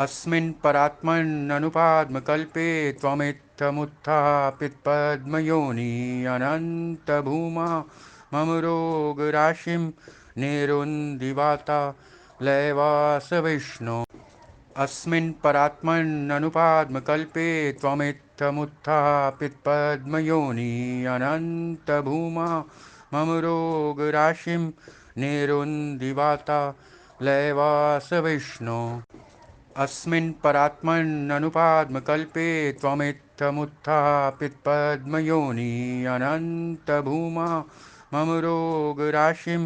अस्मिन् परात्मन्ननुपाद्मकल्पे त्वमित्थमुत्थापित्पद्मयोनि अनन्तभूमा मम रोगराशिं निरुन्दिवाता लयवास विष्णो। अस्मिन् परात्मन्ननुपाद्मकल्पे त्वमित्थमुत्थापित्पद्मयोनि अनन्तभूमा मम रोगराशिं निरुन्दिवाता लयवास विष्णो। अस्मिन् परात्मन्ननुपाद्मकल्पे त्वमित्थमुत्थापित्पद्मयोनि अनन्तभूमा मम रोगराशिं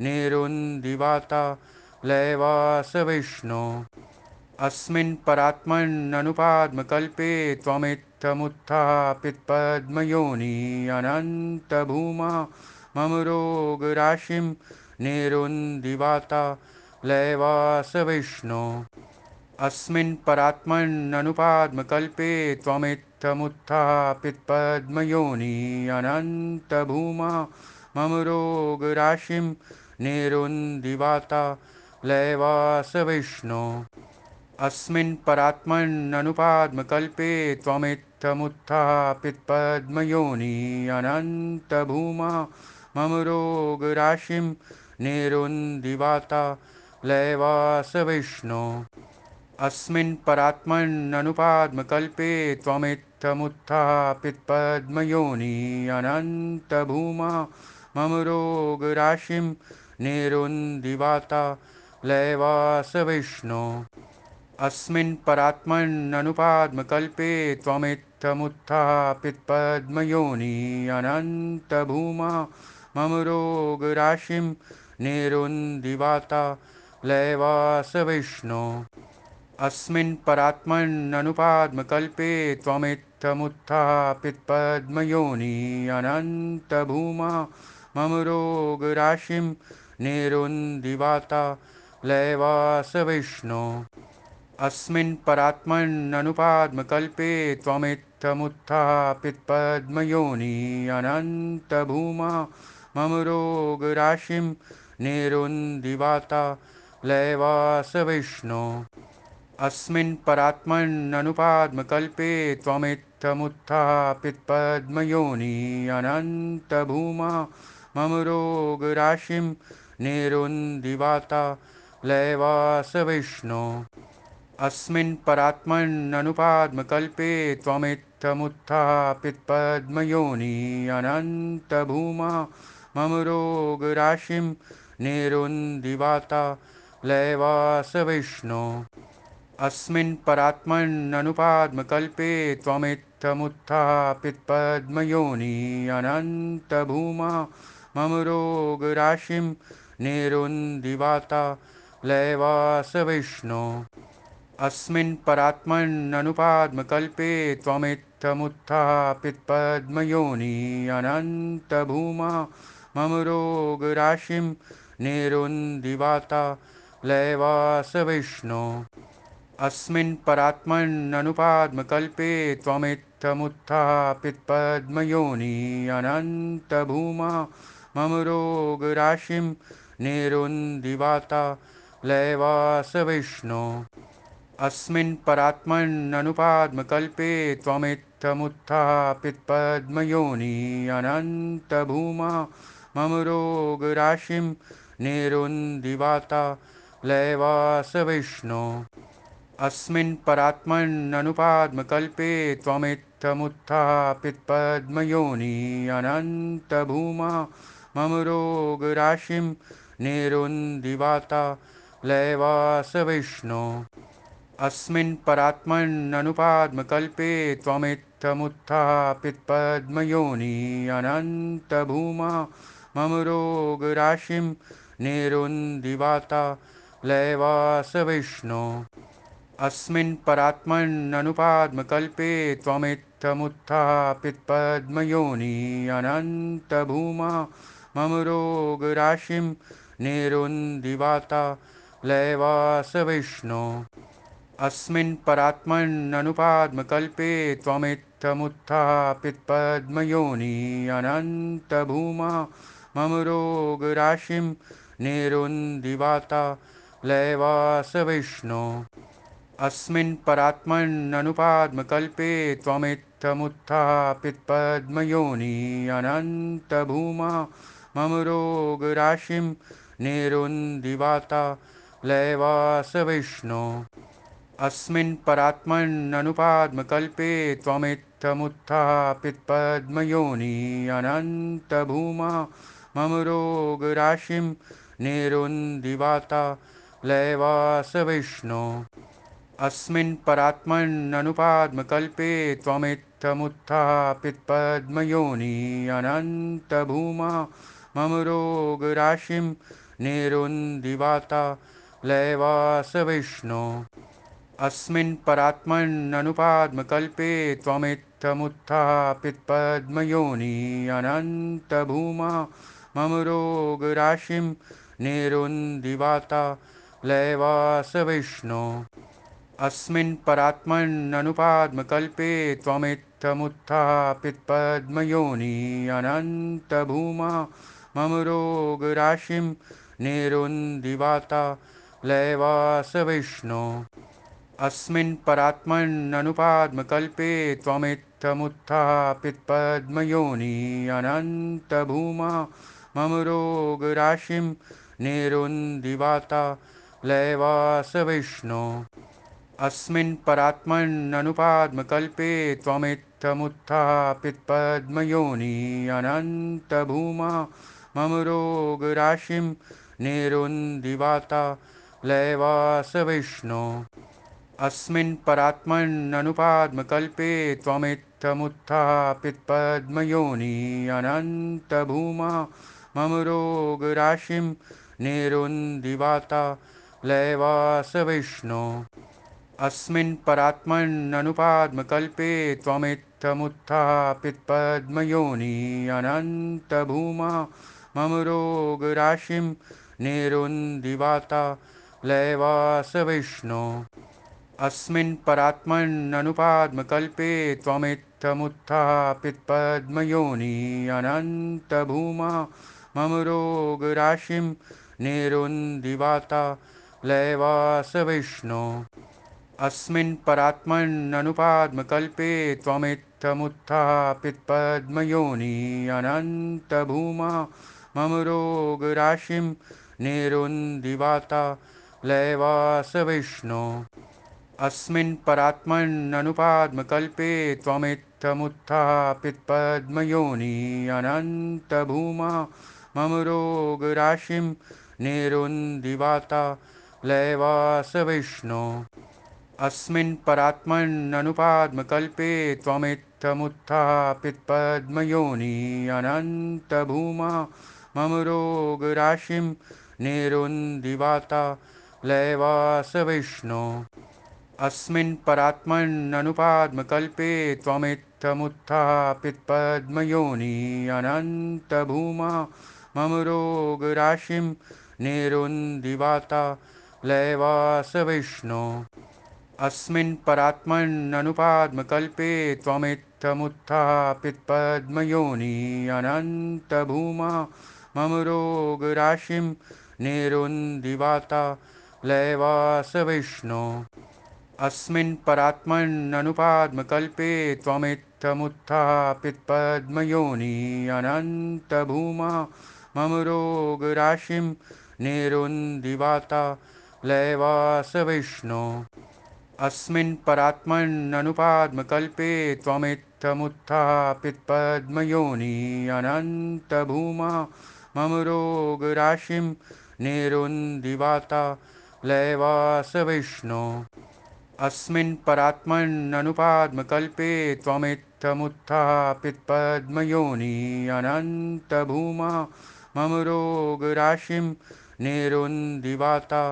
निरुन्दिवाता लयवास विष्णो। अस्मिन् परात्मन्ननुपाद्मकल्पे त्वमित्थमुत्थापित्पद्मयोनि अनन्तभूमा मम रोगराशिं निरुन्दिवाता लयवास विष्णो। अस्मिन् परात्मन्ननुपाद्मकल्पे त्वमित्थमुत्थापित्पद्मयोनि अनन्तभूमा मम रोगराशिं निरुन्दिवाता लयवास विष्णो। अस्मिन् परात्मन्ननुपाद्मकल्पे त्वमित्थमुत्थापित्पद्मयोनि अनन्तभूमा मम रोगराशिं निरुन्दिवाता लयवास विष्णो। अस्मिन् परात्मन्ननुपाद्मकल्पे त्वमित्थमुत्थापित्पद्मयोनि अनन्तभूमा मम रोगराशिं निरुन्दिवाता लयवास विष्णो। अस्मिन् परात्मन्ननुपाद्मकल्पे त्वमित्थमुत्थापित्पद्मयोनि अनन्तभूमा मम रोगराशिं निरुन्दिवाता लयवास विष्णो। अस्मिन् परात्मन्ननुपाद्मकल्पे त्वमित्थमुत्थापित्पद्मयोनि अनन्तभूमा मम रोगराशिं निरुन्दिवाता लयवास विष्णो। अस्मिन् परात्मन्ननुपाद्मकल्पे त्वमित्थमुत्थापित्पद्मयोनि अनन्तभूमा मम रोगराशिं निरुन्दिवाता लयवास विष्णो। अस्मिन् परात्मन्ननुपाद्मकल्पे त्वमित्थमुत्थापित्पद्मयोनि अनन्तभूमा मम रोगराशिं निरुन्दिवाता लयवास विष्णो। अस्मिन् परात्मन्ननुपाद्मकल्पे त्वमित्थमुत्थापित्पद्मयोनि अनन्तभूमा मम रोगराशिं निरुन्दिवाता लयवास विष्णो। अस्मिन् परात्मन्ननुपाद्मकल्पे त्वमित्थमुत्थापित्पद्मयोनि अनन्तभूमा मम रोगराशिं निरुन्दिवाता लयवास विष्णो। अस्मिन् परात्मन्ननुपाद्मकल्पे त्वमित्थमुत्थापित्पद्मयोनि अनन्तभूमा मम रोगराशिं निरुन्दिवाता लयवास विष्णो। अस्मिन् परात्मन्ननुपाद्मकल्पे त्वमित्थमुत्थापित्पद्मयोनि अनन्तभूमा मम रोगराशिं निरुन्दिवाता लयवास विष्णो। अस्मिन् परात्मन्ननुपाद्मकल्पे त्वमित्थमुत्थापित्पद्मयोनि अनन्तभूमा मम रोगराशिं निरुन्दिवाता लयवास विष्णो। अस्मिन् परात्मन्ननुपाद्मकल्पे त्वमित्थमुत्थापित्पद्मयोनि अनन्तभूमा मम रोगराशिं निरुन्दिवाता लयवास विष्णो। अस्मिन् परात्मन्ननुपाद्मकल्पे त्वमित्थमुत्थापित्पद्मयोनि अनन्तभूमा मम रोगराशिं निरुन्दिवाता लयवास विष्णो। अस्मिन् परात्मन्ननुपाद्मकल्पे त्वमित्थमुत्थापित्पद्मयोनि अनन्तभूमा मम रोगराशिं निरुन्दिवाता लयवास विष्णो। अस्मिन् परात्मन्ननुपाद्मकल्पे त्वमित्थमुत्थापित्पद्मयोनि अनन्तभूमा मम रोगराशिं निरुन्दिवाता लयवास विष्णो। अस्मिन् परात्मन्ननुपाद्मकल्पे त्वमित्थमुत्थापित्पद्मयोनि अनन्तभूमा मम रोगराशिं निरुन्दिवाता लयवास विष्णो अस्मिन् परात्मन्ननुपाद्मकल्पे त्वमित्थमुत्थापित्पद्मयोनि अनन्तभूमा मम रोगराशिं निरुन्दिवाता लयवास विष्णो अस्मिन् परात्मन्ननुपाद्मकल्पे त्वमित्थमुत्थापित्पद्मयोनि अनन्तभूमा मम रोगराशिं निरुन्दिवाता लयवास विष्णो अस्मिन् परात्मन्ननुपाद्मकल्पे त्वमित्थमुत्थापित्पद्मयोनि अनन्तभूमा मम रोगराशिं निरुन्दिवाता लयवास विष्णो अस्मिन् परात्मन्ननुपाद्मकल्पे त्वमित्थमुत्थापित्पद्मयोनि अनन्तभूमा मम रोगराशिं निरुन्दिवाता लयवास विष्णो अस्मिन् परात्मन्ननुपाद्मकल्पे त्वमित्थमुत्थापित्पद्मयोनि अनन्तभूमा मम रोगराशिं निरुन्दिवाता लयवास विष्णो अस्मिन् परात्मन्ननुपाद्मकल्पे त्वमित्थमुत्थापित्पद्मयोनि अनन्तभूमा मम रोगराशिं निरुन्दिवाता लयवास विष्णो अस्मिन् परात्मन्ननुपाद्मकल्पे त्वमित्थमुत्थापित्पद्मयोनि अनन्तभूमा मम रोगराशिं निरुन्दिवाता लयवास विष्णो अस्मिन् परात्मन्ननुपाद्मकल्पे त्वमित्थमुत्थापित्पद्मयोनि अनन्तभूमा मम रोगराशिं निरुन्दिवाता लयवास विष्णो अस्मिन् परात्मन्ननुपाद्मकल्पे त्वमित्थमुत्थापित्पद्मयोनि अनन्तभूमा मम रोगराशिं निरुन्दिवाता लयवास विष्णो अस्मिन् परात्मन्ननुपाद्मकल्पे त्वमित्थमुत्थापित्पद्मयोनि अनन्तभूमा मम रोगराशिं निरुन्दिवाता लयवास विष्णो अस्मिन् परात्मन्ननुपाद्मकल्पे त्वमित्थमुत्थापित्पद्मयोनि अनन्तभूमा मम रोगराशिं निरुन्दिवाता लयवास विष्णो अस्मिन् परात्मन्ननुपाद्मकल्पे त्वमित्थमुत्थापित्पद्मयोनि अनन्तभूमा मम रोगराशिं निरुन्दिवाता लयवास विष्णो अस्मिन् परात्मन्ननुपाद्मकल्पे त्वमित्थमुत्थापित्पद्मयोनि अनन्तभूमा मम रोगराशिं निरुन्दिवाता लयवास विष्णो अस्मिन् परात्मन्ननुपाद्मकल्पे त्वमित्थमुत्थापित्पद्मयोनि अनन्तभूमा मम रोगराशिं निरुन्दिवाता लयवास विष्णो अस्मिन् परात्मन्ननुपाद्मकल्पे त्वमित्थमुत्थापित्पद्मयोनि अनन्तभूमा मम रोगराशिं, निरुन्दिवाता, लयवास विष्णो अस्मिन् परात्मन्ननुपाद्मकल्पे त्वमित्थमुत्थापित्पद्मयोनि अनन्तभूमा मम रोगराशिं, निरुन्दिवाता, लयवास विष्णो अस्मिन् परात्मन्ननुपाद्मकल्पे त्वमित्थमुत्थापित्पद्मयोनि अनन्तभूमा मम रोगराशिं अस्मिन् परात्मन्ननुपाद्मकल्पे त्वमित्थमुत्थापित्पद्मयोनि अनन्तभूमा मम रोगराशिं, निरुन्दिवाता, लयवास विष्णो अस्मिन् परात्मन्ननुपाद्मकल्पे त्वमित्थमुत्थापित्पद्मयोनि अनन्तभूमा मम रोगराशिं, निरुन्दिवाता,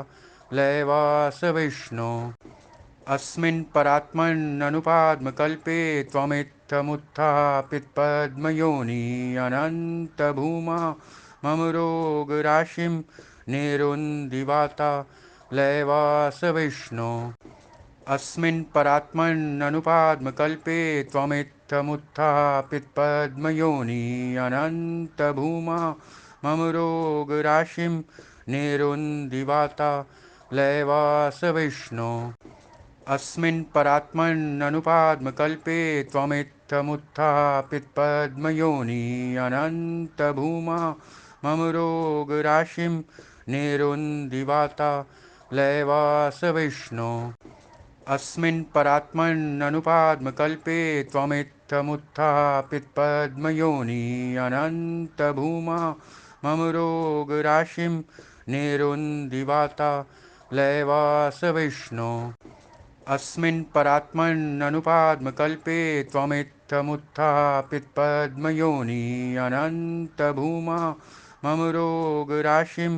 लयवास विष्णो अस्मिन् परात्मन्ननुपाद्मकल्पे त्वमित्थमुत्थापित्पद्मयोनि अनन्तभूमा मम रोगराशिं, निरुन्दिवाता, लयवास विष्णो अस्मिन् परात्मन्ननुपाद्मकल्पे त्वमित्थमुत्थापित्पद्मयोनि अनन्तभूमा मम रोगराशिं, निरुन्दिवाता, लयवास विष्णो अस्मिन् परात्मन्ननुपाद्मकल्पे त्वमित्थमुत्थापित्पद्मयोनि अनन्तभूमा मम रोगराशिं निरुन्दिवाता लयवास विष्णो अस्मिन् परात्मन्ननुपाद्मकल्पे त्वमित्थमुत्थापित्पद्मयोनि अनन्तभूमा मम रोगराशिं निरुन्दिवाता लयवास विष्णो अस्मिन् परात्मन्ननुपाद्मकल्पे त्वमित्थमुत्थापित्पद्मयोनि अनन्तभूमा मम रोगराशिं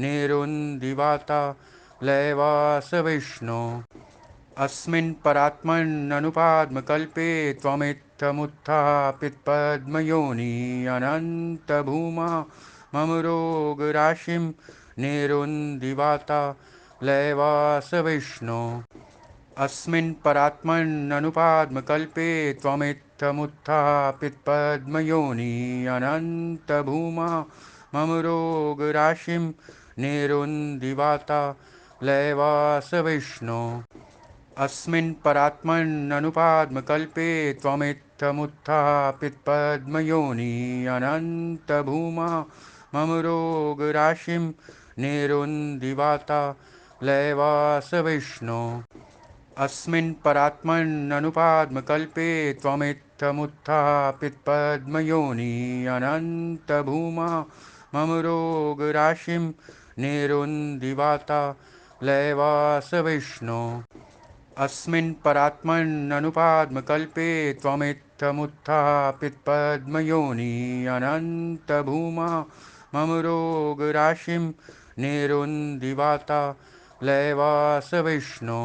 निरुन्दिवाता लयवास विष्णो अस्मिन् परात्मन्ननुपाद्मकल्पे त्वमित्थमुत्थापित्पद्मयोनि अनन्तभूमा मम रोगराशिं निरुन्दिवाता लयवास विष्णो अस्मिन् परात्मन्ननुपाद्मकल्पे त्वमित्थमुत्थापित्पद्मयोनि अनन्तभूमा मम रोगराशिं निरुन्दिवाता लयवास विष्णो अस्मिन् परात्मन्ननुपाद्मकल्पे त्वमित्थमुत्थापित्पद्मयोनि अनन्तभूमा मम रोगराशिं निरुन्दिवाता लयवास विष्णो अस्मिन् परात्मन्ननुपाद्मकल्पे त्वमित्थमुत्थापित्पद्मयोनि अनन्तभूमा मम रोगराशिं निरुन्दिवाता लयवास विष्णो अस्मिन् परात्मन्ननुपाद्मकल्पे त्वमित्थमुत्थापित्पद्मयोनि अनन्तभूमा मम रोगराशिं निरुन्दिवाता लयवास विष्णो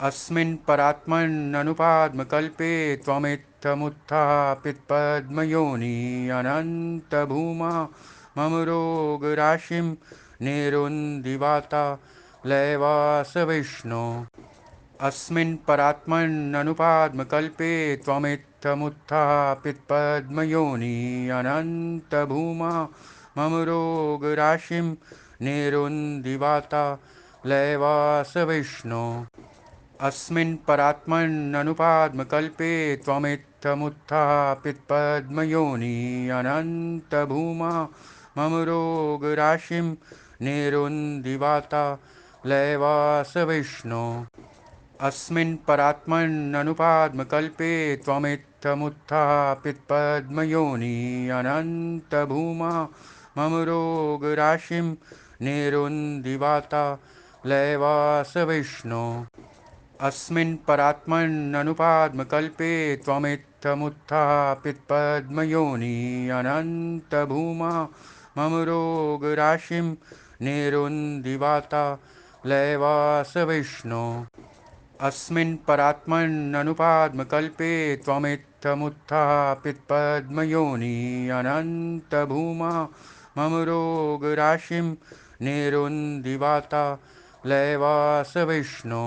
अस्मिन् परात्मन्ननुपाद्मकल्पे त्वमित्थमुत्थापित्पद्मयोनि अनन्तभूमा मम रोगराशिं निरुन्दिवाता लयवास विष्णो अस्मिन् परात्मन्ननुपाद्मकल्पे त्वमित्थमुत्थापित्पद्मयोनि अनन्तभूमा मम रोगराशिं निरुन्दिवाता लयवास विष्णो अस्मिन् परात्मन्ननुपाद्मकल्पे त्वमित्थमुत्थापित्पद्मयोनि अनन्तभूमा मम रोगराशिं निरुन्दिवाता लयवास विष्णो अस्मिन् परात्मन्ननुपाद्मकल्पे त्वमित्थमुत्थापित्पद्मयोनि अनन्तभूमा मम रोगराशिं निरुन्दिवाता लयवास विष्णो अस्मिन् परात्मन्ननुपाद्मकल्पे त्वमित्थमुत्थापित्पद्मयोनि अनन्तभूमा मम रोगराशिं निरुन्दिवाता लयवास विष्णो अस्मिन् परात्मन्ननुपाद्मकल्पे त्वमित्थमुत्थापित्पद्मयोनि अनन्तभूमा मम रोगराशिं निरुन्दिवाता लयवास विष्णो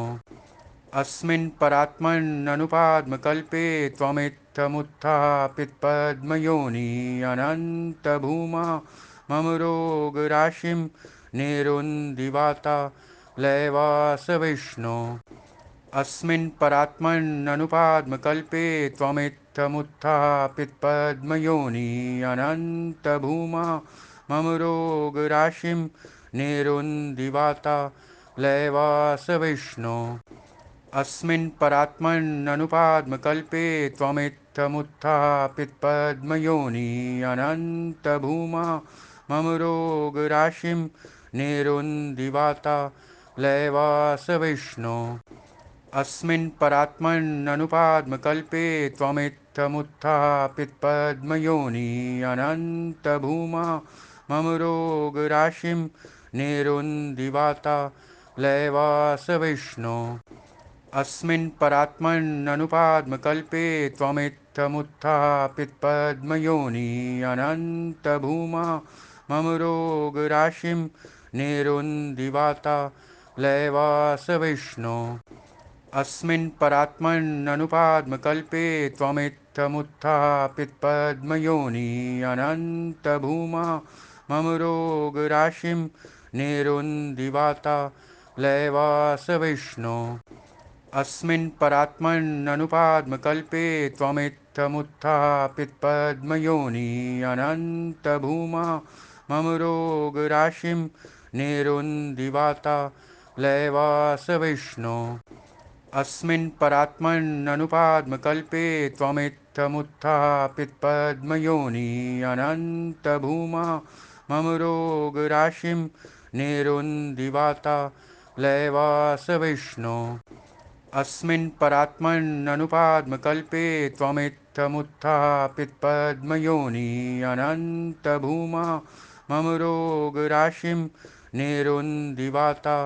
अस्मिन् परात्मन्ननुपाद्मकल्पे त्वमित्थमुत्थापित्पद्मयोनि अनन्तभूमा मम रोगराशिं निरुन्दिवाता लयवास विष्णो अस्मिन् परात्मन्ननुपाद्मकल्पे त्वमित्थमुत्थापित्पद्मयोनि अनन्तभूमा मम रोगराशिं निरुन्दिवाता लयवास विष्णो अस्मिन् परात्मन्ननुपाद्मकल्पे त्वमित्थमुत्थापित्पद्मयोनि अनन्तभूमा मम रोगराशिं निरुन्दिवाता लयवास विष्णो अस्मिन् परात्मन्ननुपाद्मकल्पे त्वमित्थमुत्थापित्पद्मयोनि अनन्तभूमा मम रोगराशिं निरुन्दिवाता लयवास विष्णो अस्मिन् परात्मन्ननुपाद्मकल्पे त्वमित्थमुत्थापित्पद्मयोनि अनन्तभूमा मम रोगराशिं निरुन्दिवाता लयवास विष्णो अस्मिन् परात्मन्ननुपाद्मकल्पे त्वमित्थमुत्थापित्पद्मयोनि अनन्तभूमा मम रोगराशिं निरुन्दिवाता लयवास विष्णो अस्मिन् परात्मन्ननुपाद्मकल्पे त्वमित्थमुत्थापित्पद्मयोनि अनन्तभूमा मम रोगराशिं निरुन्दिवाता लयवास विष्णो अस्मिन् परात्मन्ननुपाद्मकल्पे त्वमित्थमुत्थापित्पद्मयोनि अनन्तभूमा मम रोगराशिं निरुन्दिवाता लयवास विष्णो अस्मिन् परात्मन्ननुपाद्मकल्पे त्वमित्थमुत्थापित्पद्मयोनि अनन्तभूमा मम रोगराशिं निरुन्दिवाता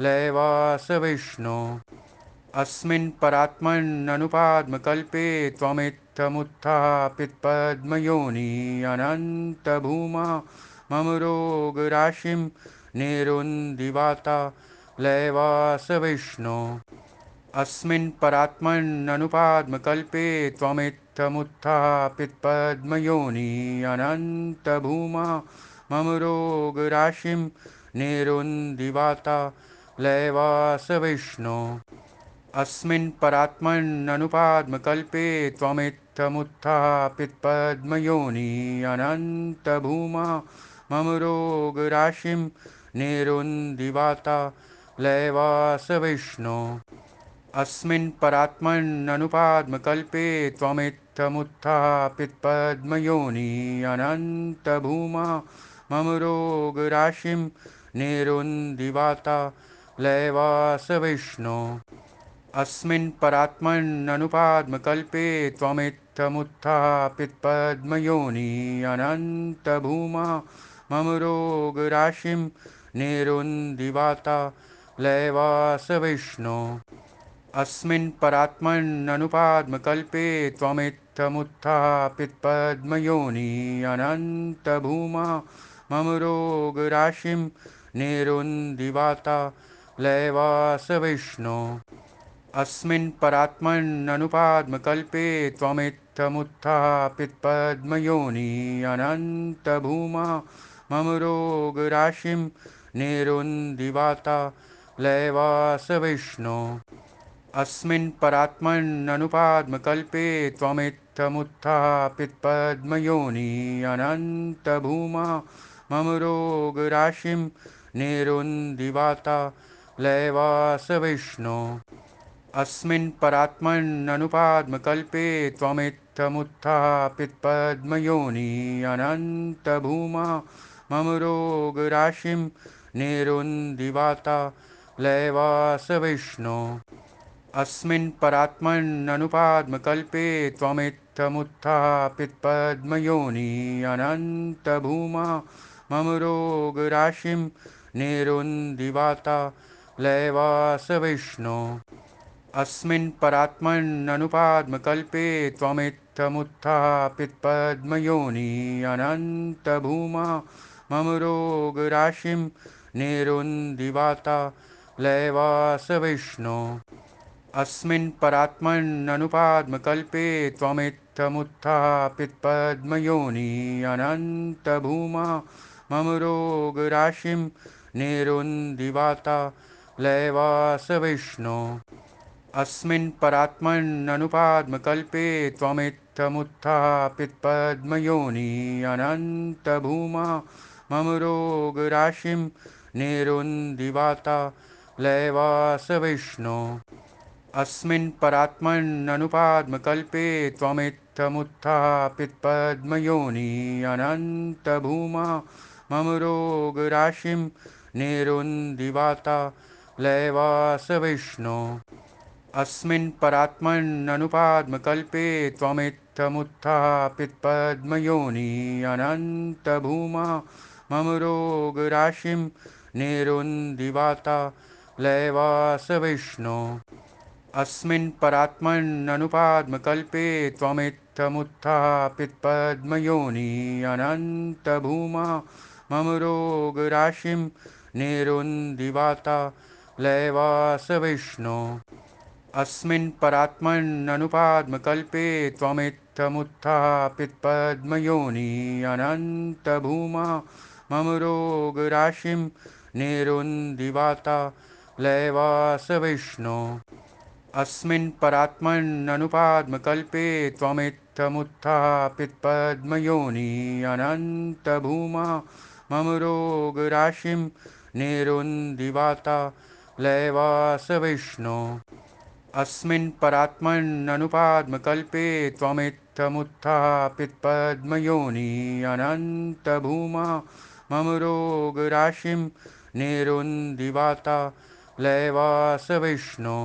लयवास विष्णो अस्मिन् परात्मन्ननुपाद्मकल्पे त्वमित्थमुत्थापित्पद्मयोनि अनन्तभूमा मम रोगराशिं निरुन्दिवाता लयवास विष्णो अस्मिन् परात्मन्ननुपाद्मकल्पे त्वमित्थमुत्थापित्पद्मयोनि अनन्तभूमा मम रोगराशिं निरुन्दिवाता लयवास विष्णो अस्मिन् परात्मन्ननुपाद्मकल्पे त्वमित्थमुत्थापित्पद्मयोनि अनन्तभूमा मम रोगराशिं निरुन्दिवाता लयवास विष्णो अस्मिन् परात्मन्ननुपाद्मकल्पे त्वमित्थमुत्थापित्पद्मयोनि अनन्तभूमा मम रोगराशिं निरुन्दिवाता लयवास विष्णो अस्मिन् परात्मन्ननुपाद्मकल्पे त्वमित्थमुत्थापित्पद्मयोनि अनन्तभूमा मम रोगराशिं निरुन्दिवाता लयवास विष्णो अस्मिन् परात्मन्ननुपाद्मकल्पे त्वमित्थमुत्थापित्पद्मयोनि अनन्तभूमा मम रोगराशिं निरुन्दिवाता लयवास विष्णो अस्मिन् परात्मन्ननुपाद्मकल्पे त्वमित्थमुत्थापित्पद्मयोनि अनन्तभूमा मम रोगराशिं निरुन्दिवाता लयवास विष्णो अस्मिन् परात्मन्ननुपाद्मकल्पे त्वमित्थमुत्थापित्पद्मयोनि अनन्तभूमा मम रोगराशिं निरुन्दिवाता लयवास विष्णो अस्मिन् परात्मन्ननुपाद्मकल्पे त्वमित्थमुत्थापित्पद्मयोनि अनन्तभूमा मम रोगराशिं निरुन्दिवाता लयवास विष्णो अस्मिन् परात्मन्ननुपाद्मकल्पे त्वमित्थमुत्थापित्पद्मयोनि अनन्तभूमा मम रोगराशिं निरुन्दिवाता लयवास विष्णो अस्मिन् परात्मन्ननुपाद्मकल्पे त्वमित्थमुत्थापित्पद्मयोनि अनन्तभूमा मम रोगराशिं निरुन्दिवाता लयवास विष्णो अस्मिन् परात्मन्ननुपाद्मकल्पे त्वमित्थमुत्थापित्पद्मयोनि अनन्तभूमा मम रोगराशिं निरुन्दिवाता लयवास विष्णो अस्मिन् परात्मन्ननुपाद्मकल्पे त्वमित्थमुत्थापित्पद्मयोनि अनन्तभूमा मम रोगराशिं, निरुन्दिवाता, लयवास विष्णो अस्मिन् परात्मन्ननुपाद्मकल्पे त्वमित्थमुत्थापित्पद्मयोनि अनन्तभूमा मम रोगराशिं, निरुन्दिवाता, लयवास विष्णो अस्मिन् परात्मन्ननुपाद्मकल्पे त्वमित्थमुत्थापित्पद्मयोनि अनन्तभूमा मम रोगराशिं अस्मिन् परात्मन्ननुपाद्मकल्पे त्वमित्थमुत्थापित्पद्मयोनि अनन्तभूमा मम रोगराशिं, निरुन्दिवाता, लयवास विष्णो अस्मिन् परात्मन्ननुपाद्मकल्पे त्वमित्थमुत्थापित्पद्मयोनि अनन्तभूमा मम रोगराशिं, निरुन्दिवाता, लयवास विष्णो अस्मिन् परात्मन्ननुपाद्मकल्पे त्वमित्थमुत्थापित्पद्मयोनि अनन्तभूमा मम रोगराशिं, निरुन्दिवाता, लयवास विष्णो अस्मिन् परात्मन्ननुपाद्मकल्पे त्वमित्थमुत्थापित्पद्मयोनि अनन्तभूमा मम रोगराशिं, निरुन्दिवाता, लयवास विष्णो अस्मिन् परात्मन्ननुपाद्मकल्पे त्वमित्थमुत्थापित्पद्मयोनि अनन्तभूमा मम रोगराशिं निरुन्दिवाता लयवास विष्णो अस्मिन् परात्मन्ननुपाद्मकल्पे त्वमित्थमुत्थापित्पद्मयोनि अनन्तभूमा मम रोगराशिं निरुन्दिवाता लयवास विष्णो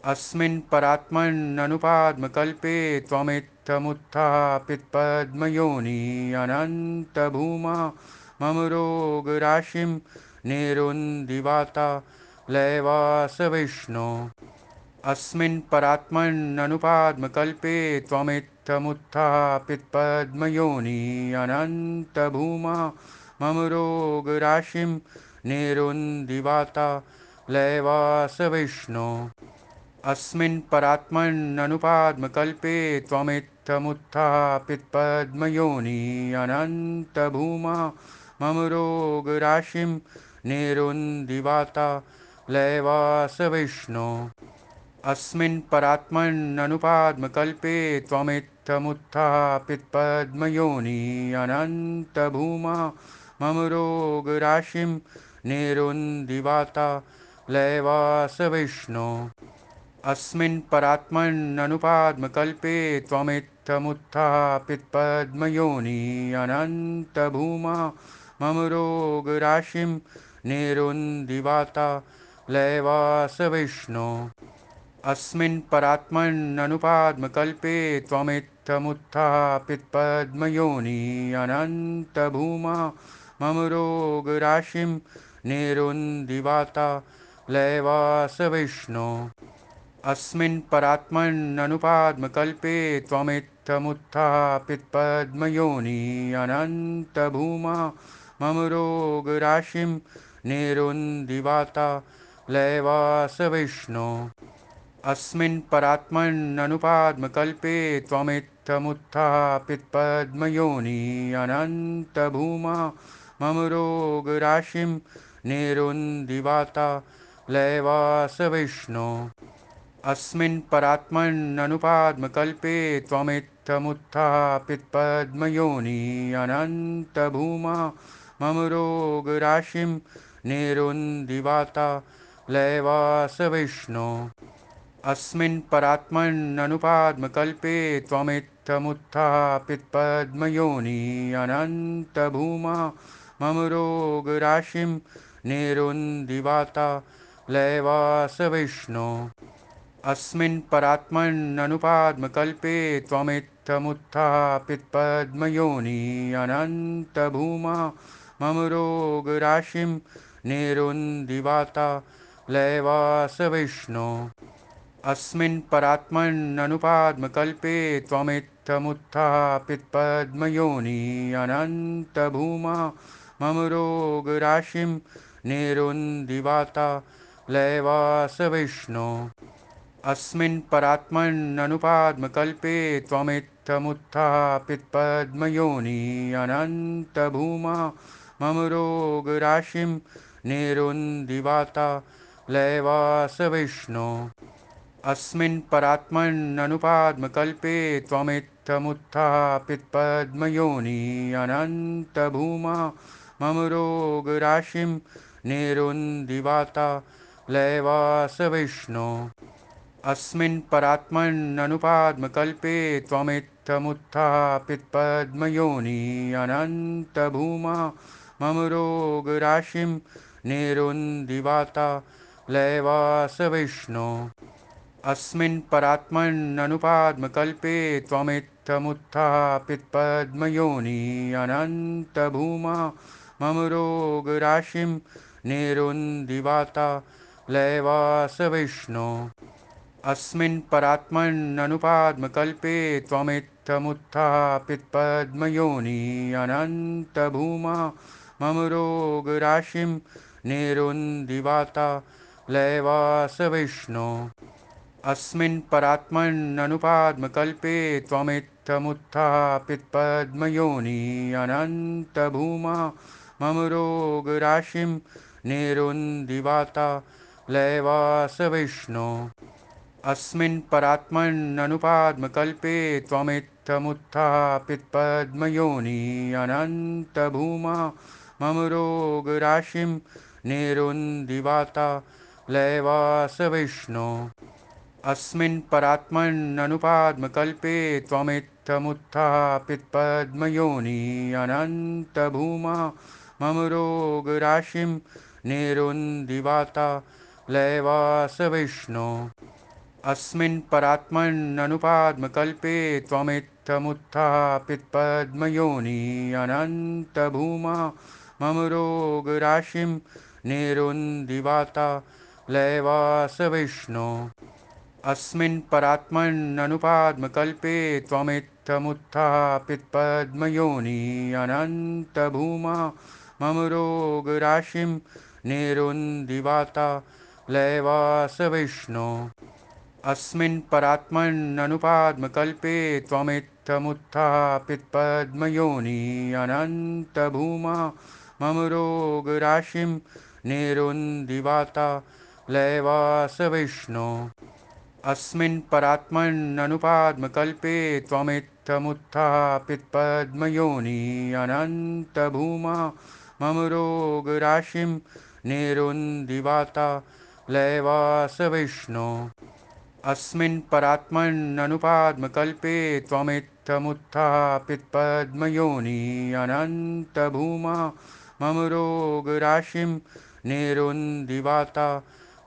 अस्मिन् परात्मन्ननुपाद्मकल्पे त्वमित्थमुत्थापित्पद्मयोनि अनन्तभूमा मम रोगराशिं निरुन्दिवाता लयवास विष्णो अस्मिन् परात्मन्ननुपाद्मकल्पे त्वमित्थमुत्थापित्पद्मयोनि अनन्तभूमा मम रोगराशिं निरुन्दिवाता लयवास विष्णो अस्मिन् परात्मन्ननुपाद्मकल्पे त्वमित्थमुत्थापित्पद्मयोनि अनन्तभूमा मम रोगराशिं निरुन्दिवाता लयवास विष्णो अस्मिन् परात्मन्ननुपाद्मकल्पे त्वमित्थमुत्थापित्पद्मयोनि अनन्तभूमा मम रोगराशिं निरुन्दिवाता लयवास विष्णो अस्मिन् परात्मन्ननुपाद्मकल्पे त्वमित्थमुत्थापित्पद्मयोनि अनन्तभूमा मम रोगराशिं निरुन्दिवाता लयवास विष्णो अस्मिन् परात्मन्ननुपाद्मकल्पे त्वमित्थमुत्थापित्पद्मयोनि अनन्तभूमा मम रोगराशिं निरुन्दिवाता लयवास विष्णो अस्मिन् परात्मन्ननुपाद्मकल्पे त्वमित्थमुत्थापित्पद्मयोनि अनन्तभूमा मम रोगराशिं निरुन्दिवाता लयवास विष्णो अस्मिन् परात्मन्ननुपाद्मकल्पे त्वमित्थमुत्थापित्पद्मयोनि अनन्तभूमा मम रोगराशिं निरुन्दिवाता लयवास विष्णो अस्मिन् परात्मन्ननुपाद्मकल्पे त्वमित्थमुत्थापित्पद्मयोनि अनन्तभूमा मम रोगराशिं निरुन्दिवाता लयवास विष्णो अस्मिन् परात्मन्ननुपाद्मकल्पे त्वमित्थमुत्थापित्पद्मयोनि अनन्तभूमा मम रोगराशिं निरुन्दिवाता लयवास विष्णो अस्मिन् परात्मन्ननुपाद्मकल्पे त्वमित्थमुत्थापित्पद्मयोनि अनन्तभूमा मम रोगराशिं निरुन्दिवाता लयवास विष्णो अस्मिन् परात्मन्ननुपाद्मकल्पे त्वमित्थमुत्थापित्पद्मयोनि अनन्तभूमा मम रोगराशिं निरुन्दिवाता लयवास विष्णो अस्मिन् परात्मन्ननुपाद्मकल्पे त्वमित्थमुत्थापित्पद्मयोनि अनन्तभूमा मम रोगराशिं निरुन्दिवाता लयवास विष्णो अस्मिन् परात्मन्ननुपाद्मकल्पे त्वमित्थमुत्थापित्पद्मयोनि अनन्तभूमा मम रोगराशिं निरुन्दिवाता लयवास विष्णो अस्मिन् परात्मन्ननुपाद्मकल्पे त्वमित्थमुत्थापित्पद्मयोनि अनन्तभूमा मम रोगराशिं निरुन्दिवाता लयवास विष्णो अस्मिन् परात्मन्ननुपाद्मकल्पे त्वमित्थमुत्थापित्पद्मयोनि अनन्तभूमा मम रोगराशिं निरुन्दिवाता लयवास विष्णो अस्मिन् परात्मन्ननुपाद्मकल्पे त्वमित्थमुत्थापित्पद्मयोनि अनन्तभूमा मम रोगराशिं निरुन्दिवाता लयवास विष्णो अस्मिन् परात्मन्ननुपाद्मकल्पे त्वमित्थमुत्थापित्पद्मयोनि अनन्तभूमा मम रोगराशिं निरुन्दिवाता लयवास विष्णो अस्मिन् परात्मन्ननुपाद्मकल्पे त्वमित्थमुत्थापित्पद्मयोनि अनन्तभूमा मम रोगराशिं निरुन्दिवाता लयवास विष्णो अस्मिन् परात्मन्ननुपाद्मकल्पे त्वमित्थमुत्थापित्पद्मयोनि अनन्तभूमा मम रोगराशिं निरुन्दिवाता लयवास विष्णो अस्मिन् परात्मन्ननुपाद्मकल्पे त्वमित्थमुत्थापित्पद्मयोनि अनन्तभूमा मम रोगराशिं निरुन्दिवाता लयवास विष्णो अस्मिन् परात्मन्ननुपाद्मकल्पे त्वमित्थमुत्थापित्पद्मयोनि अनन्तभूमा मम रोगराशिं निरुन्दिवाता लयवास विष्णो अस्मिन् परात्मन्ननुपाद्मकल्पे त्वमित्थमुत्थापित्पद्मयोनि अनन्तभूमा मम रोगराशिं निरुन्दिवाता लयवास विष्णो अस्मिन् परात्मन्ननुपाद्मकल्पे त्वमित्थमुत्थापित्पद्मयोनि अनन्तभूमा मम रोगराशिं निरुन्दिवाता लयवास विष्णो अस्मिन् परात्मन्ननुपाद्मकल्पे त्वमित्थमुत्थापित्पद्मयोनि अनन्तभूमा मम रोगराशिं निरुन्दिवाता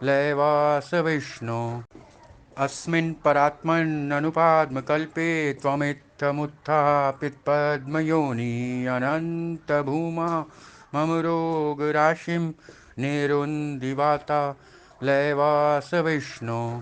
लयवास विष्णो अस्मिन् परात्मन्ननुपाद्मकल्पे त्वमित्थमुत्थापित्पद्मयोनि अनन्तभूमा मम रोगराशिं निरुन्दिवाता लयवास विष्णो